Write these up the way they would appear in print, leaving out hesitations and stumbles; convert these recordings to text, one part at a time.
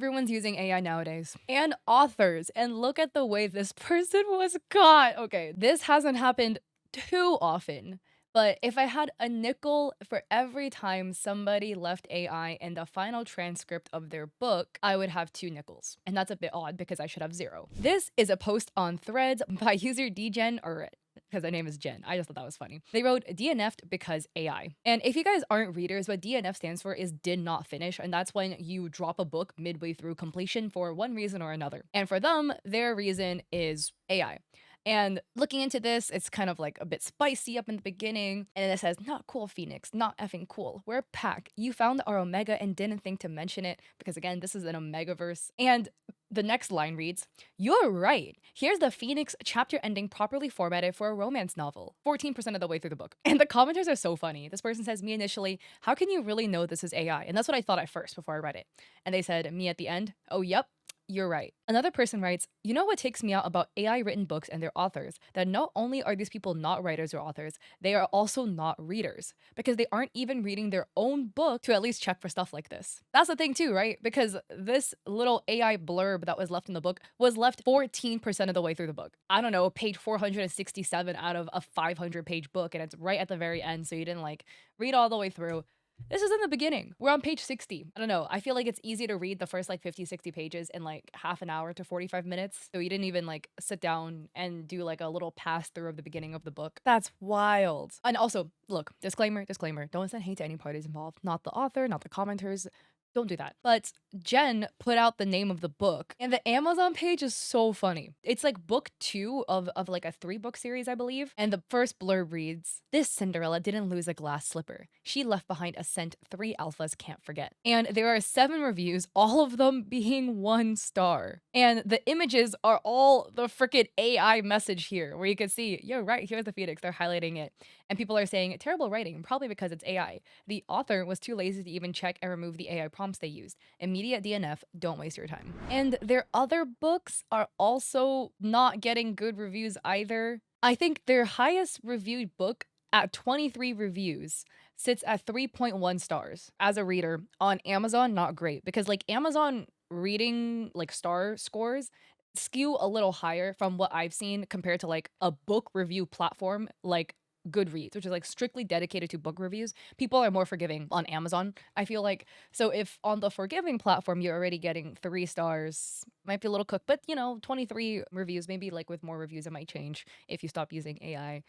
Everyone's using AI nowadays. And authors. And look at the way this person was caught. Okay, this hasn't happened too often. But if I had a nickel for every time somebody left AI in the final transcript of their book, I would have 2 nickels. And that's a bit odd because I should have 0. This is a post on Threads by user dgen, or because their name is Jen. I just thought that was funny. They wrote DNF'd because AI. And if you guys aren't readers, what DNF stands for is did not finish. And that's when you drop a book midway through completion for one reason or another. And for them, their reason is AI. And looking into this, it's kind of like a bit spicy up in the beginning. And it says, not cool, Phoenix, not effing cool. We're pack. You found our Omega and didn't think to mention it because, again, this is an Omegaverse. And the next line reads, you're right. Here's the Phoenix chapter ending properly formatted for a romance novel. 14% of the way through the book. And the commenters are so funny. This person says, me initially, how can you really know this is AI? And that's what I thought at first before I read it. And they said, me at the end, oh, yep. You're right. Another person writes, you know what takes me out about AI written books and their authors? That not only are these people not writers or authors, they are also not readers because they aren't even reading their own book to at least check for stuff like this. That's the thing too, right? Because this little AI blurb that was left in the book was left 14% of the way through the book. I don't know, page 467 out of a 500-page book, and it's right at the very end, so you didn't like read all the way through. This is in the beginning. We're on page 60. I don't know. I feel like it's easy to read the first like 50, 60 pages in like half an hour to 45 minutes. So you didn't even like sit down and do like a little pass through of the beginning of the book. That's wild. And also, look, disclaimer, don't send hate to any parties involved. Not the author, not the commenters. Don't do that. But Jen put out the name of the book, and the Amazon page is so funny. It's like book 2 of like a 3-book series, I believe. And the first blurb reads, this Cinderella didn't lose a glass slipper. She left behind a scent 3 alphas can't forget. And there are 7 reviews, all of them being 1 star. And the images are all the freaking AI message here, where you can see, you're right, here's the Phoenix. They're highlighting it. And people are saying, terrible writing, probably because it's AI. The author was too lazy to even check and remove the AI prompts they used. Immediate DNF, don't waste your time. And their other books are also not getting good reviews either. I think their highest reviewed book at 23 reviews sits at 3.1 stars. As a reader on Amazon, not great, because like Amazon reading like star scores skew a little higher from what I've seen compared to like a book review platform like Goodreads, which is like strictly dedicated to book reviews. People are more forgiving on Amazon, I feel like. So if on the forgiving platform you're already getting 3 stars, might be a little cooked, but you know, 23 reviews, maybe like with more reviews it might change if you stop using AI.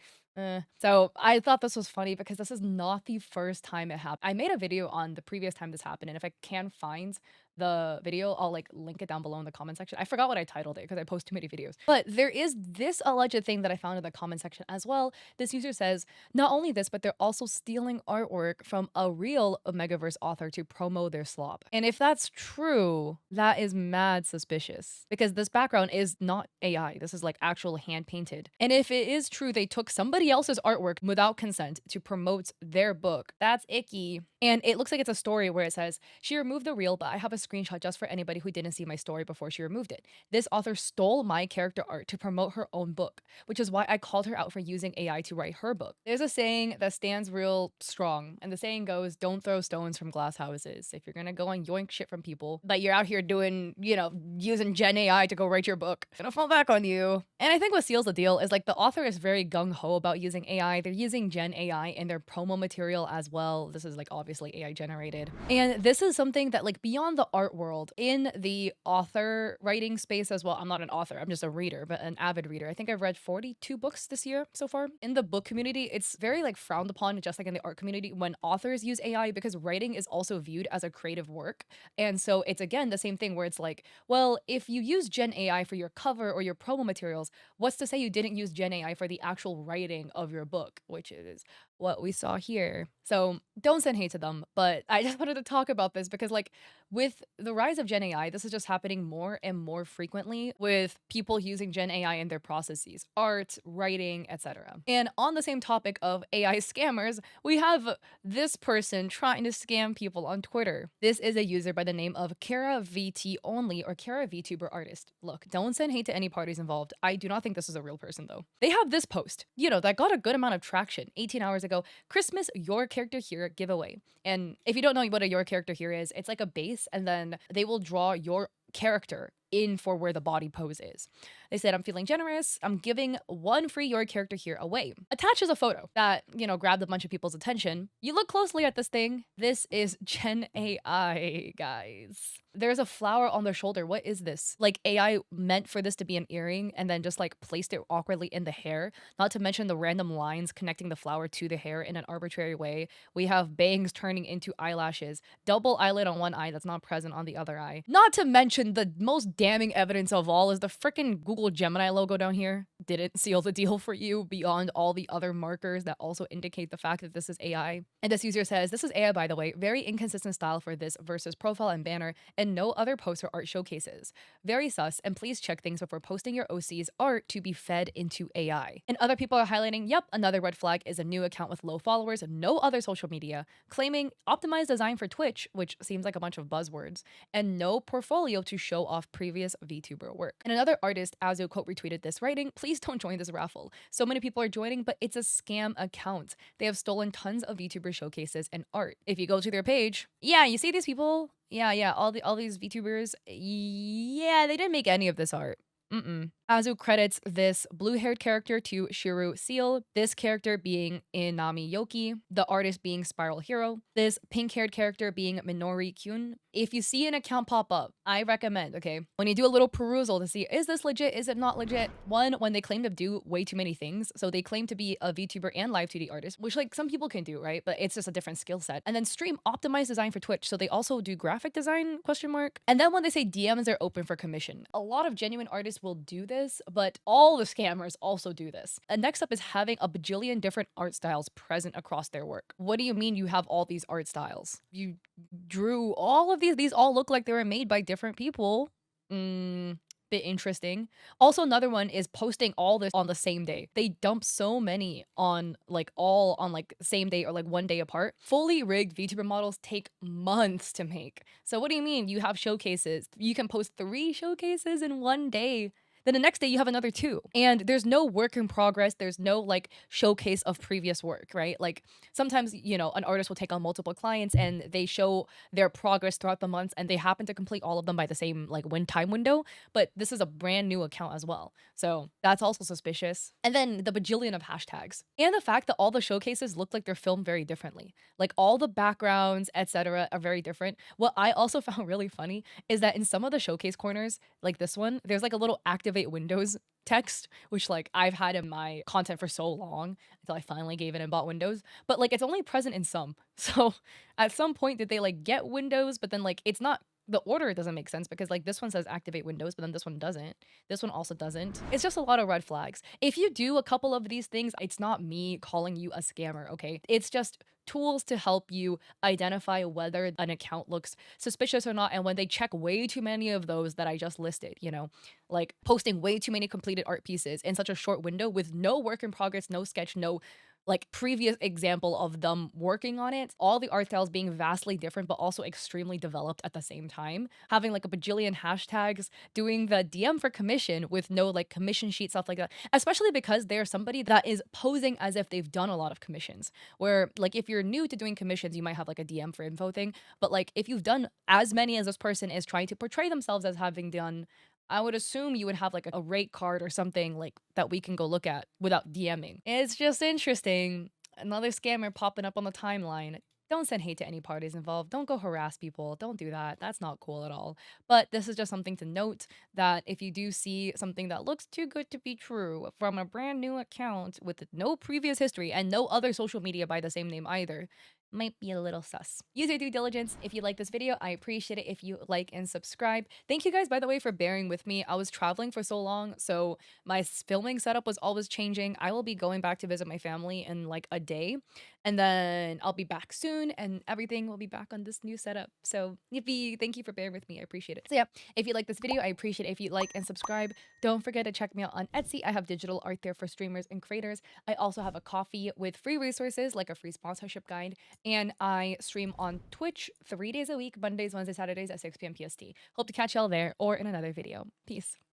So I thought this was funny because this is not the first time it happened. I made a video on the previous time this happened, and if I can find the video, I'll like link it down below in the comment section. I forgot what I titled it because I post too many videos. But there is this alleged thing that I found in the comment section as well. This user says, not only this, but they're also stealing artwork from a real Omegaverse author to promo their slop. And if that's true, that is mad suspicious because this background is not AI. This is like actual hand painted. And if it is true they took somebody else's artwork without consent to promote their book, that's icky. And it looks like it's a story where it says, she removed the reel, but I have a screenshot just for anybody who didn't see my story before she removed it. This author stole my character art to promote her own book, which is why I called her out for using AI to write her book. There's a saying that stands real strong, and the saying goes, don't throw stones from glass houses. If you're gonna go and yoink shit from people that you're out here doing, you know, using Gen AI to go write your book, it's gonna fall back on you. And I think what seals the deal is like the author is very gung-ho about using AI. They're using Gen AI in their promo material as well. This is like obviously AI generated. And this is something that like beyond the art world, in the author writing space as well. I'm not an author, I'm just a reader, but an avid reader. I think I've read 42 books this year so far. In the book community, it's very like frowned upon, just like in the art community, when authors use AI because writing is also viewed as a creative work. And so it's again the same thing where it's like, well, if you use Gen AI for your cover or your promo materials, what's to say you didn't use Gen AI for the actual writing of your book, which is what we saw here. So don't send hate to them, but I just wanted to talk about this because like with the rise of Gen AI, this is just happening more and more frequently with people using Gen AI in their processes, art, writing, etc. And on the same topic of AI scammers, we have this person trying to scam people on Twitter. This is a user by the name of Kara VT Only or Kara VTuber Artist. Look, don't send hate to any parties involved. I do not think this is a real person though. They have this post, you know, that got a good amount of traction 18 hours ago. go, Christmas Your Character Here giveaway. And if you don't know what a Your Character Here is, it's like a base, and then they will draw your character in for where the body pose is. They said, I'm feeling generous. I'm giving one free Your Character Here away. Attaches a photo that, grabbed a bunch of people's attention. You look closely at this thing. This is Gen AI, guys. There's a flower on their shoulder. What is this? Like, AI meant for this to be an earring and then just like placed it awkwardly in the hair. Not to mention the random lines connecting the flower to the hair in an arbitrary way. We have bangs turning into eyelashes, double eyelid on one eye that's not present on the other eye. Not to mention the most damning evidence of all is the freaking Google Gemini logo down here. Didn't seal the deal for you beyond all the other markers that also indicate the fact that this is AI. And this user says, this is AI, by the way, very inconsistent style for this versus profile and banner, and no other posts or art showcases. Very sus, and please check things before posting your OC's art to be fed into AI. And other people are highlighting, yep, another red flag is a new account with low followers, no other social media, claiming optimized design for Twitch, which seems like a bunch of buzzwords, and no portfolio to show off previous VTuber work. And another artist, Azu, quote retweeted this, writing, please don't join this raffle. So many people are joining, but it's a scam account. They have stolen tons of VTuber showcases and art. If you go to their page, yeah, you see these people? Yeah, all these VTubers, yeah, they didn't make any of this art. Azu credits this blue-haired character to Shiru Seal, this character being Inami Yoki, the artist being Spiral Hero, this pink-haired character being Minori Kyun. If you see an account pop up, I recommend, okay, when you do a little perusal to see, is this legit, is it not legit? One, when they claim to do way too many things, so they claim to be a VTuber and live 2D artist, which like some people can do, right? But it's just a different skill set. And then stream optimized design for Twitch, so they also do graphic design, question mark. And then when they say DMs are open for commission, a lot of genuine artists will do this, but all the scammers also do this. And next up is having a bajillion different art styles present across their work. What do you mean you have all these art styles? You drew all of these all look like they were made by different people. Bit interesting. Also, another one is posting all this on the same day. They dump so many on all on same day or like one day apart. Fully rigged VTuber models take months to make. So what do you mean you have showcases? You can post 3 showcases in one day. Then the next day you have another 2. And there's no work in progress. There's no like showcase of previous work, right? Like sometimes, an artist will take on multiple clients and they show their progress throughout the months and they happen to complete all of them by the same time window. But this is a brand new account as well. So that's also suspicious. And then the bajillion of hashtags. And the fact that all the showcases look like they're filmed very differently. Like all the backgrounds, etc., are very different. What I also found really funny is that in some of the showcase corners, like this one, there's like a little activate Windows text, which like I've had in my content for so long until I finally gave it and bought Windows. But like it's only present in some. So at some point did they like get Windows, but then like it's not, the order doesn't make sense because like this one says activate Windows, but then this one doesn't. This one also doesn't. It's just a lot of red flags. If you do a couple of these things, it's not me calling you a scammer, okay? It's just tools to help you identify whether an account looks suspicious or not. And when they check way too many of those that I just listed, like posting way too many completed art pieces in such a short window with no work in progress, no sketch, no like previous example of them working on it, all the art styles being vastly different but also extremely developed at the same time, having like a bajillion hashtags, doing the DM for commission with no like commission sheet, stuff like that, especially because they're somebody that is posing as if they've done a lot of commissions, where like if you're new to doing commissions you might have like a DM for info thing, but like if you've done as many as this person is trying to portray themselves as having done, I would assume you would have like a rate card or something like that we can go look at without DMing. It's just interesting. Another scammer popping up on the timeline. Don't send hate to any parties involved. Don't go harass people. Don't do that. That's not cool at all. But this is just something to note, that if you do see something that looks too good to be true from a brand new account with no previous history and no other social media by the same name either, might be a little sus. Use your due diligence. If you like this video, I appreciate it if you like and subscribe. Thank you guys, by the way, for bearing with me. I was traveling for so long, so my filming setup was always changing. I will be going back to visit my family in like a day, and then I'll be back soon and everything will be back on this new setup. So yippee, thank you for bearing with me. I appreciate it. So yeah, if you like this video, I appreciate it if you like and subscribe. Don't forget to check me out on Etsy. I have digital art there for streamers and creators. I also have a coffee with free resources like a free sponsorship guide. And I stream on Twitch 3 days a week, Mondays, Wednesdays, Saturdays at 6 p.m. PST. Hope to catch y'all there or in another video. Peace.